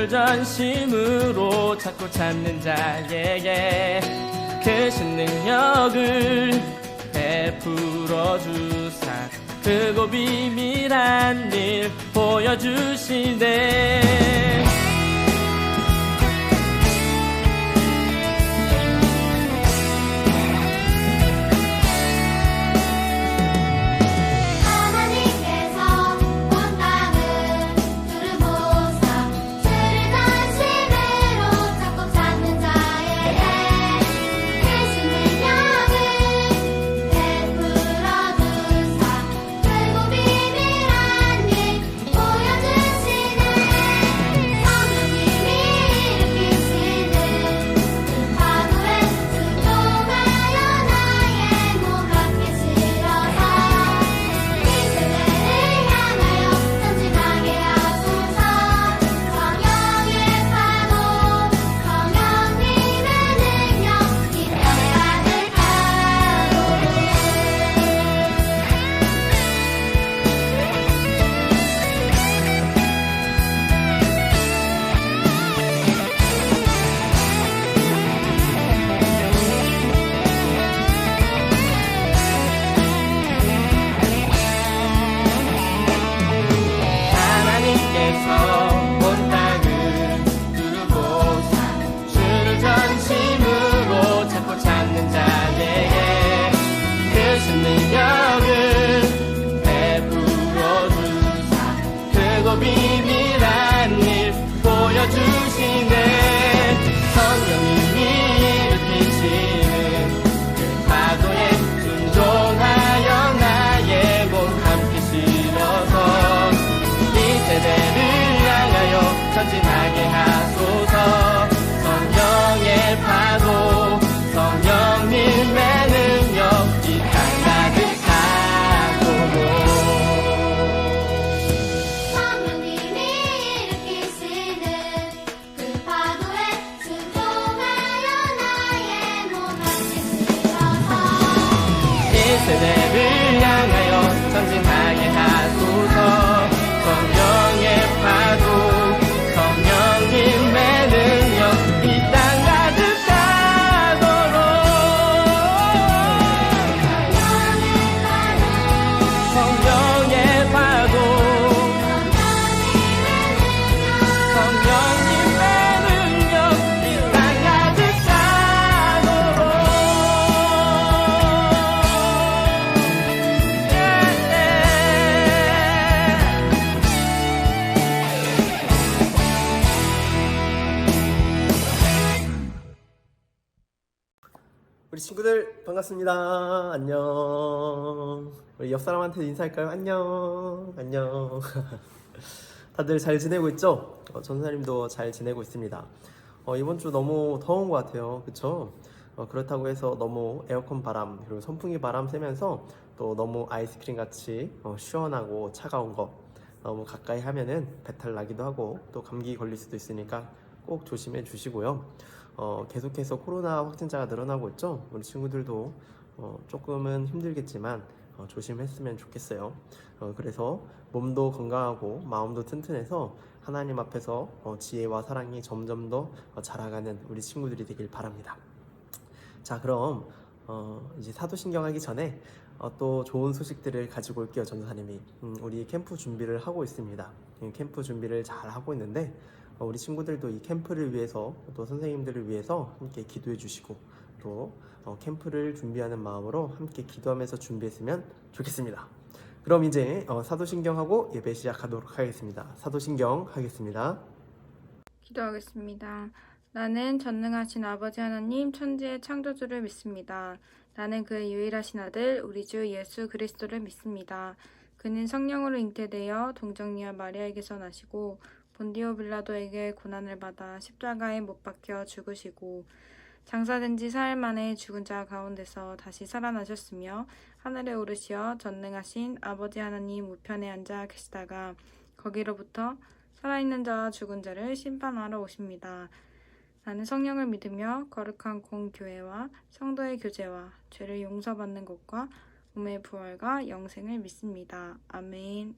주를 전심으로 찾고 찾는 자에게 크신 능력을 베풀어 주사 크고 비밀한 일 보여주시네. 전진하게 하소서. 성령의 파도 성령님의 능력 이 땅 가득하도록. 성령님이 일으키시는 그 파도에 순종하여 나의 몸 함께 실어서 이 세대를 향하여 전진하게 하소서. 성령의 파도 성령님의 능력 이 땅 가득하도록. 성령의 파도 성령님의 능력 이 땅 가득하도록. 우리 친구들 반갑습니다. 안녕. 우리 옆 사람한테 인사할까요? 안녕. 안녕. 다들 잘 지내고 있죠? 전사님도 잘 지내고 있습니다. 이번 주 너무 더운 것 같아요. 그쵸? 그렇다고 해서 너무 에어컨 바람 그리고 선풍기 바람 쐬면서 또 너무 아이스크림 같이 시원하고 차가운 거 너무 가까이 하면은 배탈 나기도 하고 또 감기 걸릴 수도 있으니까 꼭 조심해 주시고요. 계속해서 코로나 확진자가 늘어나고 있죠. 우리 친구들도 조금은 힘들겠지만 조심했으면 좋겠어요. 그래서 몸도 건강하고 마음도 튼튼해서 하나님 앞에서 지혜와 사랑이 점점 더 자라가는 우리 친구들이 되길 바랍니다. 자, 그럼 이제 사도신경 하기 전에 또 좋은 소식들을 가지고 올게요. 전도사님이 우리 캠프 준비를 하고 있습니다. 캠프 준비를 잘 하고 있는데 우리 친구들도 이 캠프를 위해서 또 선생님들을 위해서 함께 기도해 주시고 또 캠프를 준비하는 마음으로 함께 기도하면서 준비했으면 좋겠습니다. 그럼 이제 사도신경하고 예배 시작하도록 하겠습니다. 사도신경 하겠습니다. 기도하겠습니다. 나는 전능하신 아버지 하나님 천지의 창조주를 믿습니다. 나는 그의 유일하신 아들 우리 주 예수 그리스도를 믿습니다. 그는 성령으로 잉태되어 동정녀 마리아에게서 나시고 본디오 빌라도에게 고난을 받아 십자가에 못 박혀 죽으시고 장사된 지 사흘 만에 죽은 자 가운데서 다시 살아나셨으며 하늘에 오르시어 전능하신 아버지 하나님 우편에 앉아 계시다가 거기로부터 살아있는 자와 죽은 자를 심판하러 오십니다. 나는 성령을 믿으며 거룩한 공교회와 성도의 교제와 죄를 용서받는 것과 몸의 부활과 영생을 믿습니다. 아멘.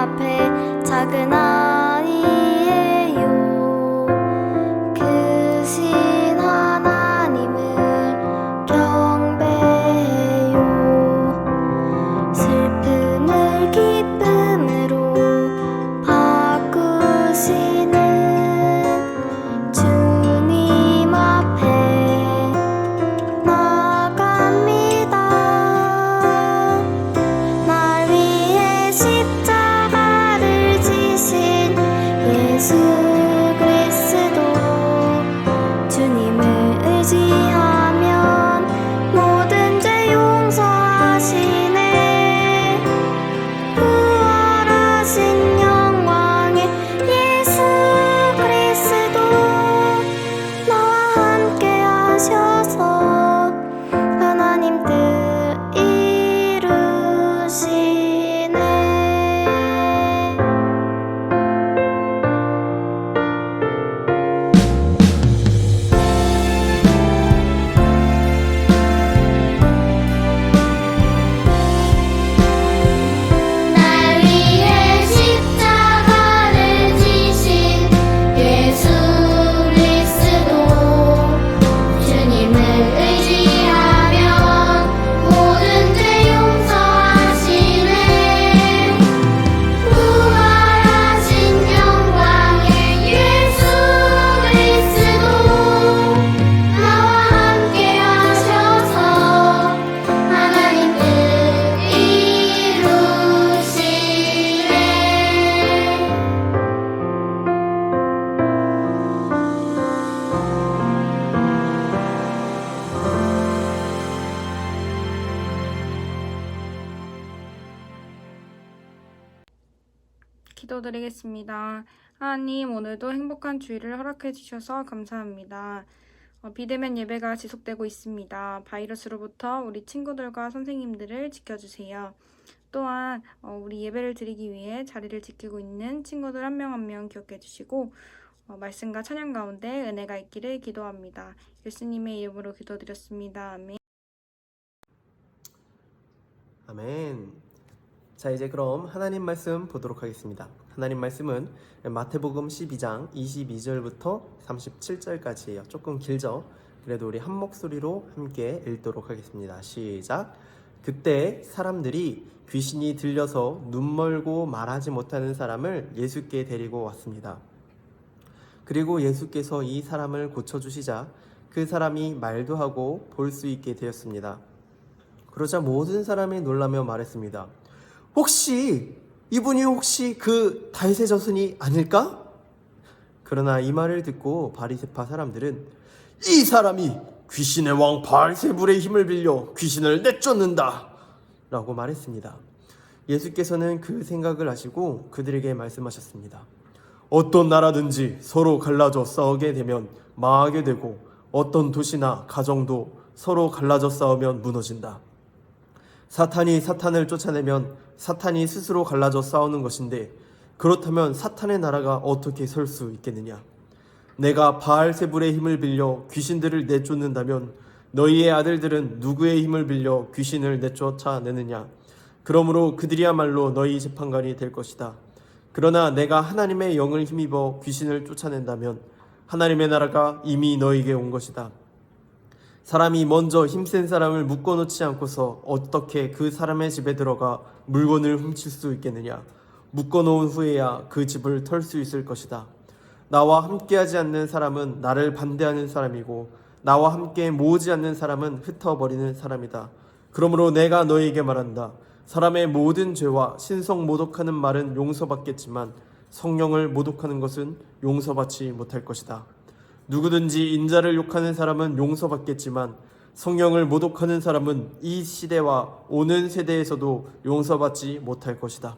앞에 작은 아이예요. 크신 하나님을 경배해요. 슬픔을 기쁨으로 바꾸시는 주님 앞에 나갑니다. 날 위해 십자가를 지신 예수 그리스도 주님을 의지하면 모든 죄 용서하시네. 부활하신 영광의 예수 그리스도 나와 함께 하셔서 하나님 뜻 이루시네. 날 위해 십자가를 지신 예수 그리스도 주님을 의지하면 모든 죄 용서하시네. 부활하신 영광의 예수 그리스도 나와 함께 하셔서 하나님 뜻 이루시네. 기도드리겠습니다. 하나님, 오늘도 행복한 주일을 허락해 주셔서 감사합니다. 비대면 예배가 지속되고 있습니다. 바이러스로부터 우리 친구들과 선생님들을 지켜주세요. 또한 우리 예배를 드리기 위해 자리를 지키고 있는 친구들 한 명 한 명 기억해 주시고 말씀과 찬양 가운데 은혜가 있기를 기도합니다. 예수님의 이름으로 기도드렸습니다. 아멘. 아멘. 자, 이제 그럼 하나님 말씀 보도록 하겠습니다. 하나님 말씀은 마태복음 12장 22절부터 37절까지예요. 조금 길죠? 그래도 우리 한 목소리로 함께 읽도록 하겠습니다. 시작. 그때 사람들이 귀신이 들려서 눈 멀고 말하지 못하는 사람을 예수께 데리고 왔습니다. 그리고 예수께서 이 사람을 고쳐주시자 그 사람이 말도 하고 볼 수 있게 되었습니다. 그러자 모든 사람이 놀라며 말했습니다. 이분이 혹시 그 다윗의 자손이 아닐까? 그러나 이 말을 듣고 바리새파 사람들은 이 사람이 귀신의 왕 바알세불의 힘을 빌려 귀신을 내쫓는다 라고 말했습니다. 예수께서는 그 생각을 아시고 그들에게 말씀하셨습니다. 어떤 나라든지 서로 갈라져 싸우게 되면 망하게 되고 어떤 도시나 가정도 서로 갈라져 싸우면 무너진다. 사탄이 사탄을 쫓아내면 사탄이 스스로 갈라져 싸우는 것인데 그렇다면 사탄의 나라가 어떻게 설 수 있겠느냐? 내가 바알세불의 힘을 빌려 귀신들을 내쫓는다면 너희의 아들들은 누구의 힘을 빌려 귀신을 내쫓아내느냐? 그러므로 그들이야말로 너희 재판관이 될 것이다. 그러나 내가 하나님의 영을 힘입어 귀신을 쫓아낸다면 하나님의 나라가 이미 너희에게 온 것이다. 사람이 먼저 힘센 사람을 묶어놓지 않고서 어떻게 그 사람의 집에 들어가 물건을 훔칠 수 있겠느냐? 묶어놓은 후에야 그 집을 털 수 있을 것이다. 나와 함께하지 않는 사람은 나를 반대하는 사람이고 나와 함께 모으지 않는 사람은 흩어버리는 사람이다. 그러므로 내가 너희에게 말한다. 사람의 모든 죄와 신성 모독하는 말은 용서받겠지만 성령을 모독하는 것은 용서받지 못할 것이다. 누구든지 인자를 욕하는 사람은 용서받겠지만 성령을 모독하는 사람은 이 시대와 오는 세대에서도 용서받지 못할 것이다.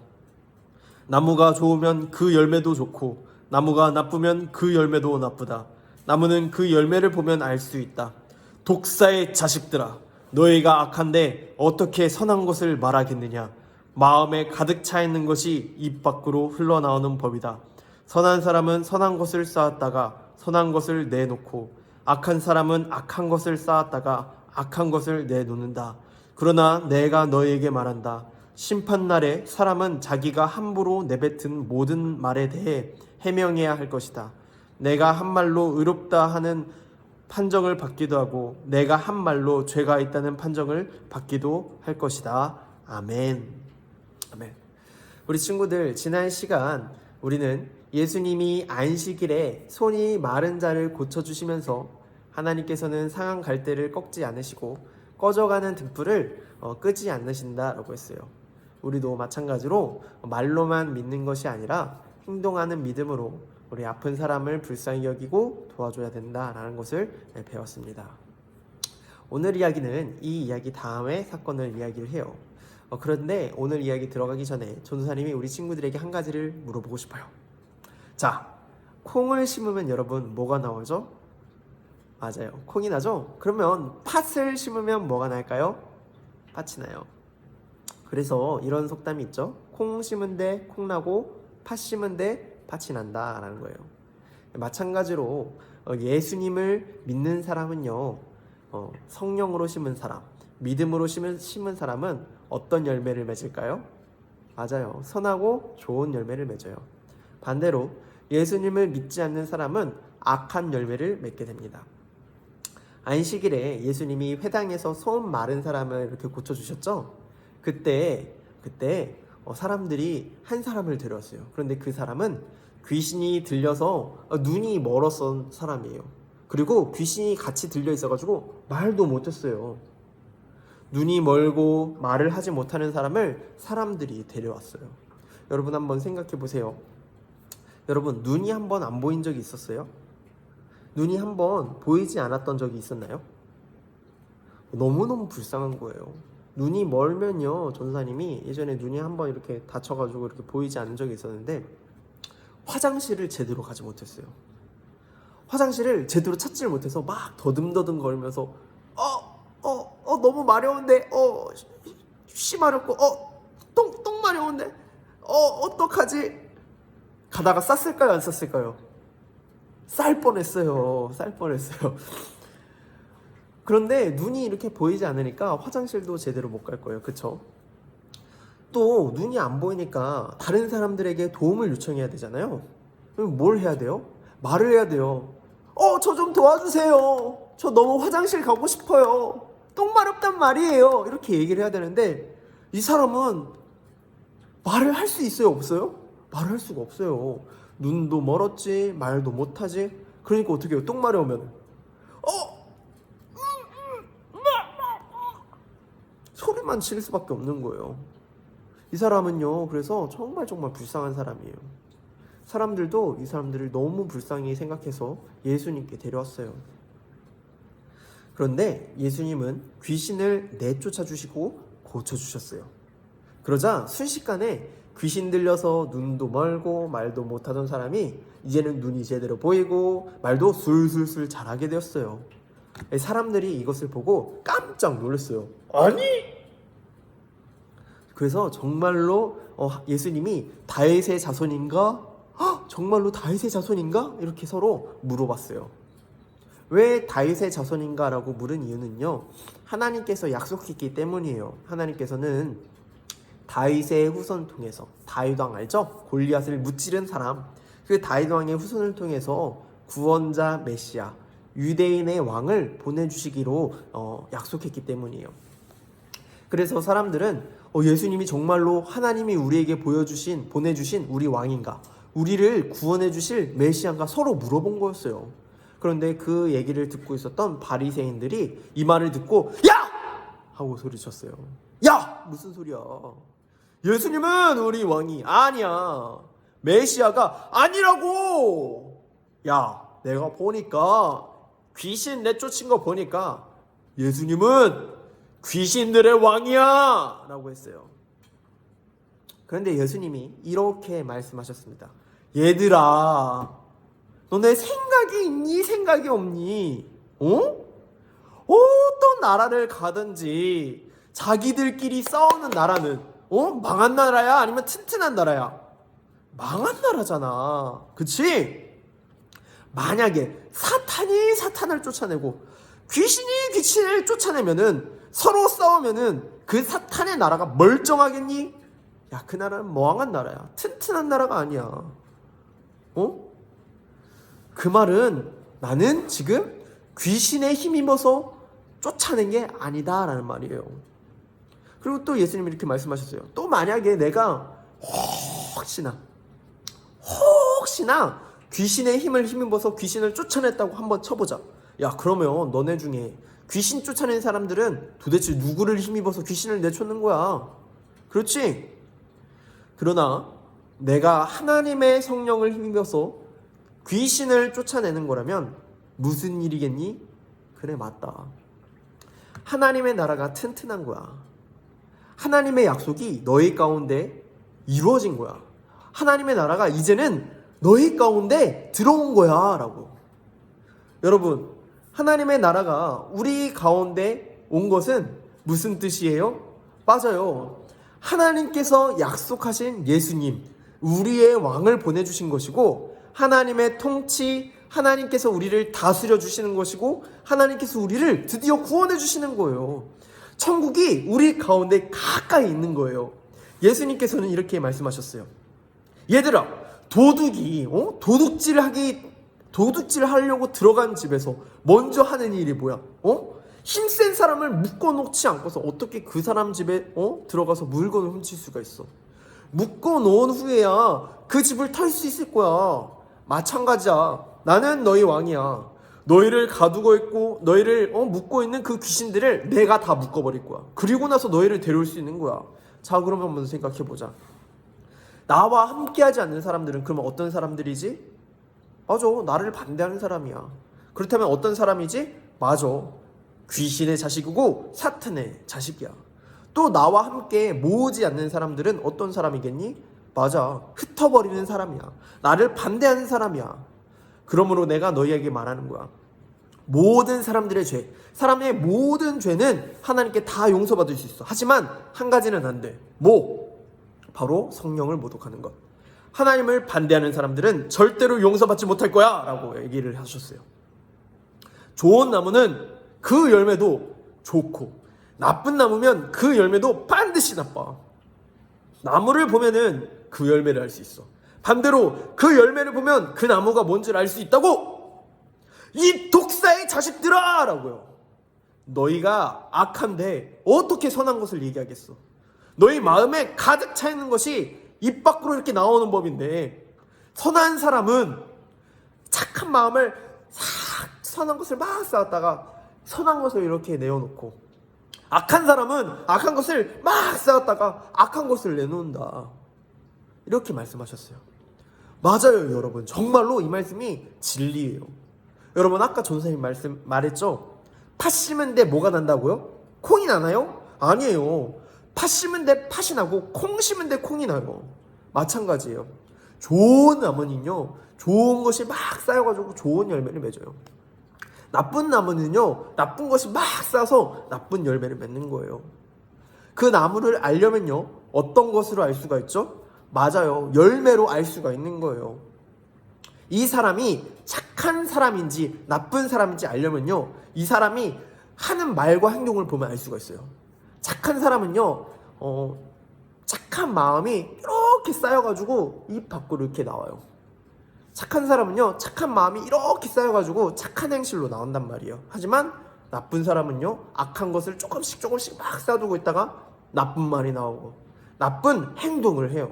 나무가 좋으면 그 열매도 좋고 나무가 나쁘면 그 열매도 나쁘다. 나무는 그 열매를 보면 알 수 있다. 독사의 자식들아, 너희가 악한데 어떻게 선한 것을 말하겠느냐? 마음에 가득 차 있는 것이 입 밖으로 흘러나오는 법이다. 선한 사람은 선한 것을 쌓았다가 선한 것을 내놓고 악한 사람은 악한 것을 쌓았다가 악한 것을 내놓는다. 그러나 내가 너희에게 말한다. 심판날에 사람은 자기가 함부로 내뱉은 모든 말에 대해 해명해야 할 것이다. 내가 한 말로 의롭다 하는 판정을 받기도 하고 내가 한 말로 죄가 있다는 판정을 받기도 할 것이다. 아멘. 아멘. 우리 친구들, 지난 시간 우리는 예수님이 안식일에 손이 마른 자를 고쳐주시면서 하나님께서는 상한 갈대를 꺾지 않으시고 꺼져가는 등불을 끄지 않으신다라고 했어요. 우리도 마찬가지로 말로만 믿는 것이 아니라 행동하는 믿음으로 우리 아픈 사람을 불쌍히 여기고 도와줘야 된다라는 것을 배웠습니다. 오늘 이야기는 이 이야기 다음의 사건을 이야기를 해요. 그런데 오늘 이야기 들어가기 전에 전도사님이 우리 친구들에게 한 가지를 물어보고 싶어요. 자, 콩을 심으면 여러분 뭐가 나오죠? 맞아요, 콩이 나죠? 그러면 팥을 심으면 뭐가 날까요? 팥이 나요. 그래서 이런 속담이 있죠. 콩 심은데 콩 나고 팥 심은데 팥이 난다 라는 거예요. 마찬가지로 예수님을 믿는 사람은요, 성령으로 심은 사람, 믿음으로 심은 사람은 어떤 열매를 맺을까요? 맞아요, 선하고 좋은 열매를 맺어요. 반대로 예수님을 믿지 않는 사람은 악한 열매를 맺게 됩니다. 안식일에 예수님이 회당에서 손 마른 사람을 이렇게 고쳐주셨죠? 그때 사람들이 한 사람을 데려왔어요. 그런데 그 사람은 귀신이 들려서 눈이 멀었던 사람이에요. 그리고 귀신이 같이 들려 있어가지고 말도 못했어요. 눈이 멀고 말을 하지 못하는 사람을 사람들이 데려왔어요. 여러분 한번 생각해 보세요. 여러분, 눈이 한번 안 보인 적이 있었어요? 눈이 한번 보이지 않았던 적이 있었나요? 너무너무 불쌍한 거예요. 눈이 멀면요, 전사님이 예전에 눈이 한번 이렇게 다쳐가지고 이렇게 보이지 않은 적이 있었는데 화장실을 제대로 가지 못했어요. 화장실을 제대로 찾지를 못해서 막 더듬더듬 거리면서 너무 마려운데 쉬 마렵고 똥 마려운데 어떡하지? 가다가 쌌을까요, 안 쌌을까요? 쌀 뻔했어요. 그런데 눈이 이렇게 보이지 않으니까 화장실도 제대로 못 갈 거예요. 그쵸? 또 눈이 안 보이니까 다른 사람들에게 도움을 요청해야 되잖아요. 그럼 뭘 해야 돼요? 말을 해야 돼요. 저 좀 도와주세요. 저 너무 화장실 가고 싶어요. 똥 마렵단 말이에요. 이렇게 얘기를 해야 되는데 이 사람은 말을 할 수 있어요, 없어요? 말을 할 수가 없어요. 눈도 멀었지, 말도 못하지. 그러니까 어떻게 해요? 똥 마려우면 소리만 지를 수밖에 없는 거예요. 이 사람은요, 그래서 정말 불쌍한 사람이에요. 사람들도 이 사람들을 너무 불쌍히 생각해서 예수님께 데려왔어요. 그런데 예수님은 귀신을 내쫓아 주시고 고쳐주셨어요. 그러자 순식간에 귀신 들려서 눈도 멀고 말도 못하던 사람이 이제는 눈이 제대로 보이고 말도 술술술 잘하게 되었어요. 사람들이 이것을 보고 깜짝 놀랐어요. 아니? 그래서 정말로 예수님이 다윗의 자손인가? 정말로 다윗의 자손인가? 이렇게 서로 물어봤어요. 왜 다윗의 자손인가? 라고 물은 이유는요, 하나님께서 약속했기 때문이에요. 하나님께서는 다윗의 후손을 통해서, 다윗 왕 알죠? 골리앗을 무찌른 사람, 그 다윗 왕의 후손을 통해서 구원자 메시아, 유대인의 왕을 보내주시기로 약속했기 때문이에요. 그래서 사람들은 예수님이 정말로 하나님이 우리에게 보내주신 우리 왕인가, 우리를 구원해 주실 메시아인가 서로 물어본 거였어요. 그런데 그 얘기를 듣고 있었던 바리새인들이 이 말을 듣고 야! 하고 소리쳤어요. 야! 무슨 소리야? 예수님은 우리 왕이 아니야. 메시아가 아니라고. 야, 내가 보니까 귀신 내쫓은 거 보니까 예수님은 귀신들의 왕이야 라고 했어요. 그런데 예수님이 이렇게 말씀하셨습니다. 얘들아, 너네 생각이 있니? 생각이 없니? 어떤 나라를 가든지 자기들끼리 싸우는 나라는 망한 나라야? 아니면 튼튼한 나라야? 망한 나라잖아. 그치? 만약에 사탄이 사탄을 쫓아내고 귀신이 귀신을 쫓아내면은 서로 싸우면은 그 사탄의 나라가 멀쩡하겠니? 야, 그 나라는 멍한 나라야. 튼튼한 나라가 아니야. 그 말은 나는 지금 귀신에 힘입어서 쫓아낸 게 아니다 라는 말이에요. 그리고 또 예수님이 이렇게 말씀하셨어요. 또 만약에 내가 혹시나 귀신의 힘을 힘입어서 귀신을 쫓아냈다고 한번 쳐보자. 야, 그러면 너네 중에 귀신 쫓아낸 사람들은 도대체 누구를 힘입어서 귀신을 내쫓는 거야? 그렇지? 그러나 내가 하나님의 성령을 힘입어서 귀신을 쫓아내는 거라면 무슨 일이겠니? 그래, 맞다. 하나님의 나라가 튼튼한 거야. 하나님의 약속이 너희 가운데 이루어진 거야. 하나님의 나라가 이제는 너희 가운데 들어온 거야 라고. 여러분, 하나님의 나라가 우리 가운데 온 것은 무슨 뜻이에요? 맞아요. 하나님께서 약속하신 예수님, 우리의 왕을 보내주신 것이고, 하나님의 통치, 하나님께서 우리를 다스려 주시는 것이고, 하나님께서 우리를 드디어 구원해 주시는 거예요. 천국이 우리 가운데 가까이 있는 거예요. 예수님께서는 이렇게 말씀하셨어요. 얘들아, 도둑이 도둑질 하려고 들어간 집에서 먼저 하는 일이 뭐야? 힘센 사람을 묶어놓지 않고서 어떻게 그 사람 집에 들어가서 물건을 훔칠 수가 있어? 묶어놓은 후에야 그 집을 털 수 있을 거야. 마찬가지야. 나는 너희 왕이야. 너희를 가두고 있고 너희를 묶고 있는 그 귀신들을 내가 다 묶어버릴 거야. 그리고 나서 너희를 데려올 수 있는 거야. 자, 그러면 한번 생각해보자. 나와 함께하지 않는 사람들은 그러면 어떤 사람들이지? 맞아, 나를 반대하는 사람이야. 그렇다면 어떤 사람이지? 맞아, 귀신의 자식이고 사탄의 자식이야. 또 나와 함께 모으지 않는 사람들은 어떤 사람이겠니? 맞아, 흩어버리는 사람이야. 나를 반대하는 사람이야. 그러므로 내가 너희에게 말하는 거야. 모든 사람들의 죄, 사람의 모든 죄는 하나님께 다 용서받을 수 있어. 하지만 한 가지는 안 돼. 바로 성령을 모독하는 것. 하나님을 반대하는 사람들은 절대로 용서받지 못할 거야 라고 얘기를 하셨어요. 좋은 나무는 그 열매도 좋고, 나쁜 나무면 그 열매도 반드시 나빠. 나무를 보면은 그 열매를 알 수 있어. 반대로 그 열매를 보면 그 나무가 뭔지를 알 수 있다고. 이 독사의 자식들아 라고요. 너희가 악한데 어떻게 선한 것을 얘기하겠어? 너희 마음에 가득 차 있는 것이 입 밖으로 이렇게 나오는 법인데, 선한 사람은 착한 마음을 싹 선한 것을 막 쌓았다가 선한 것을 이렇게 내어놓고, 악한 사람은 악한 것을 막 쌓았다가 악한 것을 내놓는다. 이렇게 말씀하셨어요. 맞아요, 여러분. 정말로 이 말씀이 진리예요. 여러분, 아까 전사님 말했죠? 팥 심은 데 뭐가 난다고요? 콩이 나나요? 아니에요. 팥 심은 데 팥이 나고 콩 심은 데 콩이 나요. 마찬가지예요. 좋은 나무는요, 좋은 것이 막 쌓여가지고 좋은 열매를 맺어요. 나쁜 나무는요, 나쁜 것이 막 쌓여서 나쁜 열매를 맺는 거예요. 그 나무를 알려면요, 어떤 것으로 알 수가 있죠? 맞아요, 열매로 알 수가 있는 거예요. 이 사람이 착한 사람인지 나쁜 사람인지 알려면요, 이 사람이 하는 말과 행동을 보면 알 수가 있어요. 착한 사람은요, 착한 마음이 이렇게 쌓여가지고 입 밖으로 이렇게 나와요. 착한 사람은요, 착한 마음이 이렇게 쌓여가지고 착한 행실로 나온단 말이에요. 하지만 나쁜 사람은요, 악한 것을 조금씩 막 쌓아두고 있다가 나쁜 말이 나오고 나쁜 행동을 해요.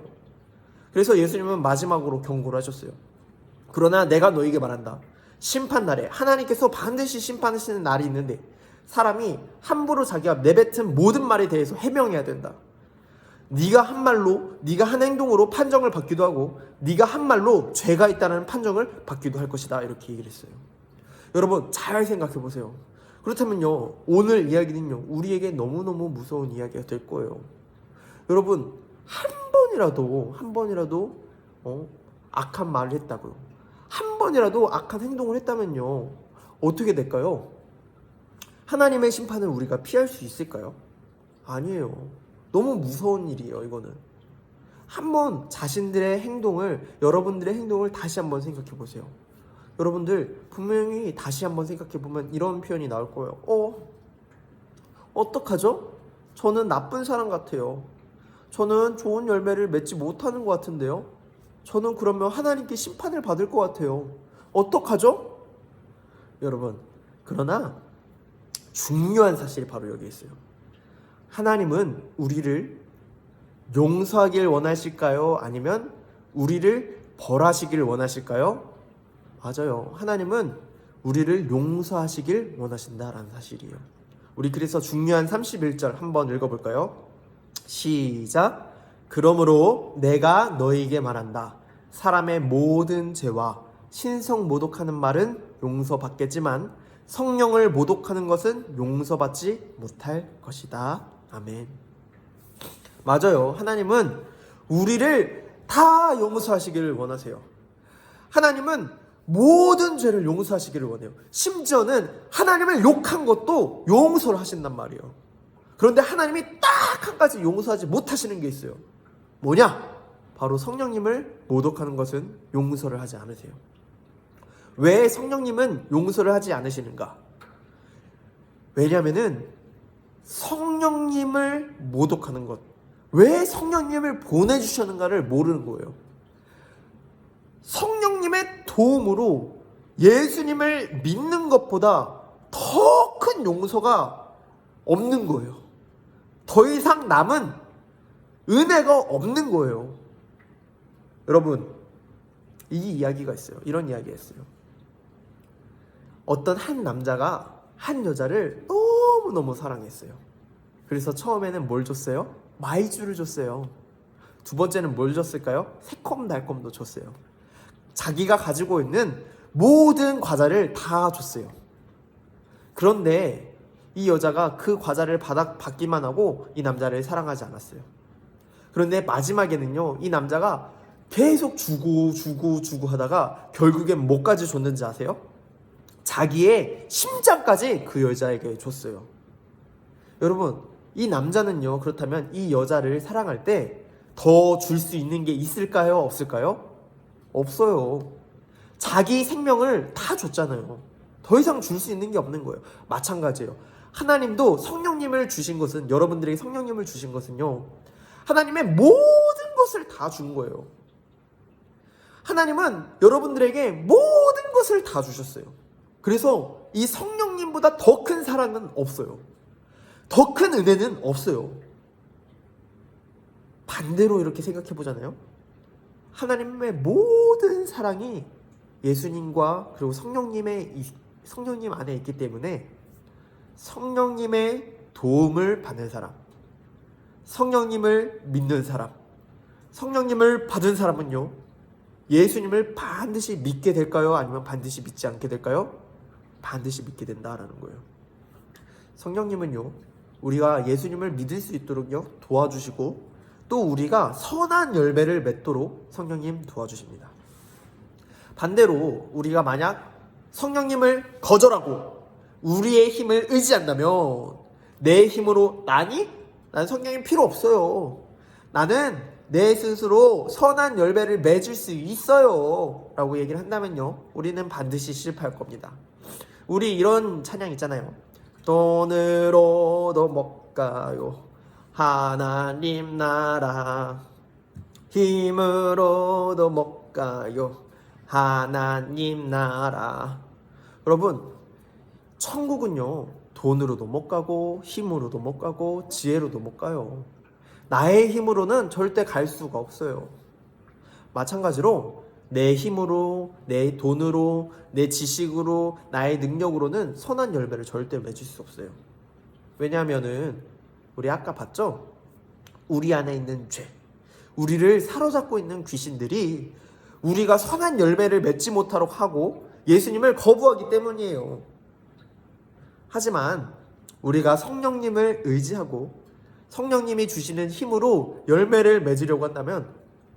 그래서 예수님은 마지막으로 경고를 하셨어요. 그러나 내가 너에게 말한다. 심판날에 하나님께서 반드시 심판하시는 날이 있는데 사람이 함부로 자기가 내뱉은 모든 말에 대해서 해명해야 된다. 네가 한 말로, 네가 한 행동으로 판정을 받기도 하고 네가 한 말로 죄가 있다는 판정을 받기도 할 것이다. 이렇게 얘기를 했어요. 여러분, 잘 생각해 보세요. 그렇다면요, 오늘 이야기는요, 우리에게 너무너무 무서운 이야기가 될 거예요. 여러분, 한 번이라도 악한 말을 했다고요. 한 번이라도 악한 행동을 했다면요, 어떻게 될까요? 하나님의 심판을 우리가 피할 수 있을까요? 아니에요. 너무 무서운 일이에요, 이거는. 한번 자신들의 행동을, 여러분들의 행동을 다시 한번 생각해 보세요. 여러분들 분명히 다시 한번 생각해 보면 이런 표현이 나올 거예요. 어떡하죠? 저는 나쁜 사람 같아요. 저는 좋은 열매를 맺지 못하는 것 같은데요. 저는 그러면 하나님께 심판을 받을 것 같아요. 어떡하죠? 여러분, 그러나 중요한 사실이 바로 여기 있어요. 하나님은 우리를 용서하길 원하실까요? 아니면 우리를 벌하시길 원하실까요? 맞아요. 하나님은 우리를 용서하시길 원하신다라는 사실이에요. 우리 그래서 중요한 31절 한번 읽어볼까요? 시작. 그러므로 내가 너희에게 말한다. 사람의 모든 죄와 신성 모독하는 말은 용서받겠지만 성령을 모독하는 것은 용서받지 못할 것이다. 아멘. 맞아요. 하나님은 우리를 다 용서하시기를 원하세요. 하나님은 모든 죄를 용서하시기를 원해요. 심지어는 하나님을 욕한 것도 용서를 하신단 말이에요. 그런데 하나님이 딱 한 가지 용서하지 못하시는 게 있어요. 뭐냐? 바로 성령님을 모독하는 것은 용서를 하지 않으세요. 왜 성령님은 용서를 하지 않으시는가? 왜냐하면은 성령님을 모독하는 것, 왜 성령님을 보내주셨는가를 모르는 거예요. 성령님의 도움으로 예수님을 믿는 것보다 더 큰 용서가 없는 거예요. 더 이상 남은 은혜가 없는 거예요. 여러분, 이 이야기가 있어요. 이런 이야기가 있어요. 어떤 한 남자가 한 여자를 너무너무 사랑했어요. 그래서 처음에는 뭘 줬어요? 마이쮸를 줬어요. 두 번째는 뭘 줬을까요? 새콤달콤도 줬어요. 자기가 가지고 있는 모든 과자를 다 줬어요. 그런데 이 여자가 그 과자를 받기만 하고 이 남자를 사랑하지 않았어요. 그런데 마지막에는요, 이 남자가 계속 주고 하다가 결국엔 뭐까지 줬는지 아세요? 자기의 심장까지 그 여자에게 줬어요. 여러분, 이 남자는요, 그렇다면 이 여자를 사랑할 때 더 줄 수 있는 게 있을까요? 없을까요? 없어요. 자기 생명을 다 줬잖아요. 더 이상 줄 수 있는 게 없는 거예요. 마찬가지예요. 하나님도 성령님을 주신 것은, 여러분들에게 성령님을 주신 것은요, 하나님의 모든 것을 다 준 거예요. 하나님은 여러분들에게 모든 것을 다 주셨어요. 그래서 이 성령님보다 더 큰 사랑은 없어요. 더 큰 은혜는 없어요. 반대로 이렇게 생각해 보잖아요. 하나님의 모든 사랑이 예수님과 그리고 성령님 안에 있기 때문에 성령님의 도움을 받는 사람, 성령님을 믿는 사람, 성령님을 받은 사람은요, 예수님을 반드시 믿게 될까요? 아니면 반드시 믿지 않게 될까요? 반드시 믿게 된다라는 거예요. 성령님은요, 우리가 예수님을 믿을 수 있도록요 도와주시고, 또 우리가 선한 열매를 맺도록 성령님 도와주십니다. 반대로 우리가 만약 성령님을 거절하고 우리의 힘을 의지한다면, 내 힘으로 난 성령님 필요 없어요, 나는 내 스스로 선한 열매를 맺을 수 있어요 라고 얘기를 한다면요, 우리는 반드시 실패할 겁니다. 우리 이런 찬양 있잖아요. 돈으로도 못 가요, 하나님 나라. 힘으로도 못 가요, 하나님 나라. 여러분, 천국은요, 돈으로도 못 가고 힘으로도 못 가고 지혜로도 못 가요. 나의 힘으로는 절대 갈 수가 없어요. 마찬가지로 내 힘으로, 내 돈으로, 내 지식으로, 나의 능력으로는 선한 열매를 절대 맺을 수 없어요. 왜냐하면은 우리 아까 봤죠? 우리 안에 있는 죄, 우리를 사로잡고 있는 귀신들이 우리가 선한 열매를 맺지 못하도록 하고 예수님을 거부하기 때문이에요. 하지만 우리가 성령님을 의지하고 성령님이 주시는 힘으로 열매를 맺으려고 한다면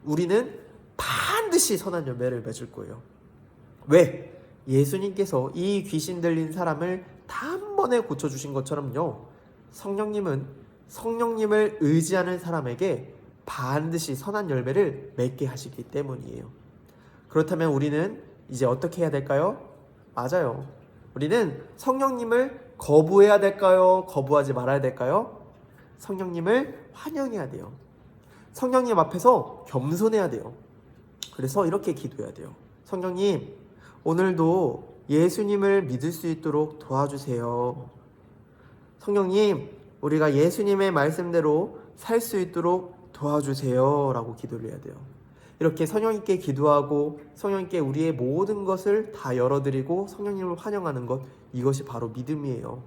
우리는 반드시 선한 열매를 맺을 거예요. 왜? 예수님께서 이 귀신 들린 사람을 단번에 고쳐주신 것처럼요, 성령님은 성령님을 의지하는 사람에게 반드시 선한 열매를 맺게 하시기 때문이에요. 그렇다면 우리는 이제 어떻게 해야 될까요? 맞아요. 우리는 성령님을 거부해야 될까요? 거부하지 말아야 될까요? 성령님을 환영해야 돼요. 성령님 앞에서 겸손해야 돼요. 그래서 이렇게 기도해야 돼요. 성령님, 오늘도 예수님을 믿을 수 있도록 도와주세요. 성령님, 우리가 예수님의 말씀대로 살 수 있도록 도와주세요 라고 기도를 해야 돼요. 이렇게 성령님께 기도하고 성령님께 우리의 모든 것을 다 열어드리고 성령님을 환영하는 것, 이것이 바로 믿음이에요.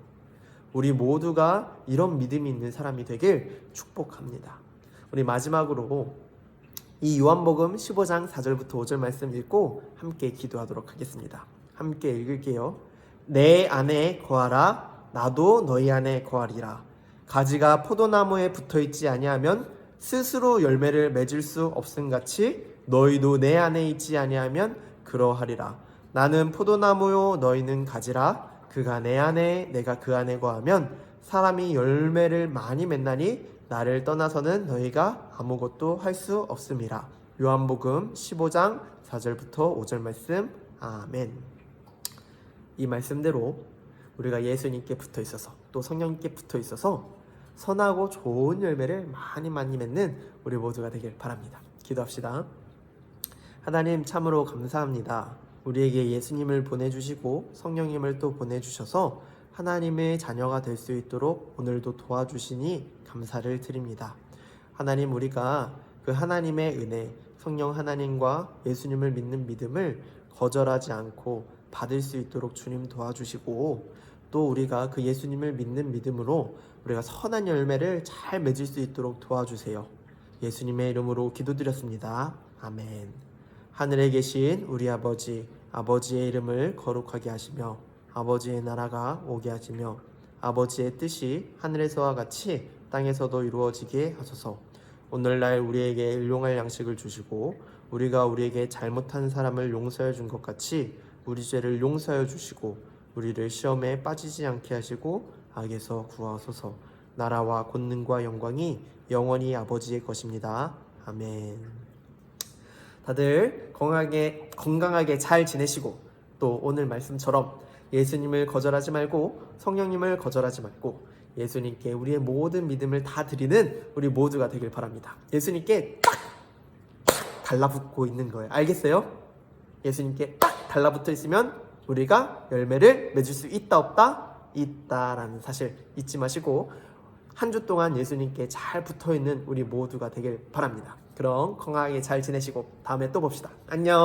우리 모두가 이런 믿음이 있는 사람이 되길 축복합니다. 우리 마지막으로 이 요한복음 15장 4절부터 5절 말씀 읽고 함께 기도하도록 하겠습니다. 함께 읽을게요. 내 안에 거하라, 나도 너희 안에 거하리라. 가지가 포도나무에 붙어있지 아니하면 스스로 열매를 맺을 수 없음같이 너희도 내 안에 있지 아니하면 그러하리라. 나는 포도나무요 너희는 가지라. 그가 내 안에 내가 그 안에 거하면 사람이 열매를 많이 맺나니 나를 떠나서는 너희가 아무것도 할 수 없음이라. 요한복음 15장 4절부터 5절 말씀. 아멘. 이 말씀대로 우리가 예수님께 붙어 있어서 또 성령님께 붙어 있어서 선하고 좋은 열매를 많이 맺는 우리 모두가 되길 바랍니다. 기도합시다. 하나님, 참으로 감사합니다. 우리에게 예수님을 보내주시고 성령님을 또 보내주셔서 하나님의 자녀가 될 수 있도록 오늘도 도와주시니 감사를 드립니다. 하나님, 우리가 그 하나님의 은혜, 성령 하나님과 예수님을 믿는 믿음을 거절하지 않고 받을 수 있도록 주님 도와주시고, 또 우리가 그 예수님을 믿는 믿음으로 우리가 선한 열매를 잘 맺을 수 있도록 도와주세요. 예수님의 이름으로 기도드렸습니다. 아멘. 하늘에 계신 우리 아버지, 아버지의 이름을 거룩하게 하시며 아버지의 나라가 오게 하시며 아버지의 뜻이 하늘에서와 같이 땅에서도 이루어지게 하소서. 오늘날 우리에게 일용할 양식을 주시고 우리가 우리에게 잘못한 사람을 용서해 준 것 같이 우리 죄를 용서해 주시고 우리를 시험에 빠지지 않게 하시고 악에서 구하소서. 나라와 권능과 영광이 영원히 아버지의 것입니다. 아멘. 다들 건강하게 잘 지내시고 또 오늘 말씀처럼 예수님을 거절하지 말고 성령님을 거절하지 말고 예수님께 우리의 모든 믿음을 다 드리는 우리 모두가 되길 바랍니다. 예수님께 딱 달라붙고 있는 거예요. 알겠어요? 예수님께 딱 달라붙어 있으면 우리가 열매를 맺을 수 있다 없다? 있다라는 사실 잊지 마시고 한 주 동안 예수님께 잘 붙어있는 우리 모두가 되길 바랍니다. 그럼 건강하게 잘 지내시고 다음에 또 봅시다. 안녕.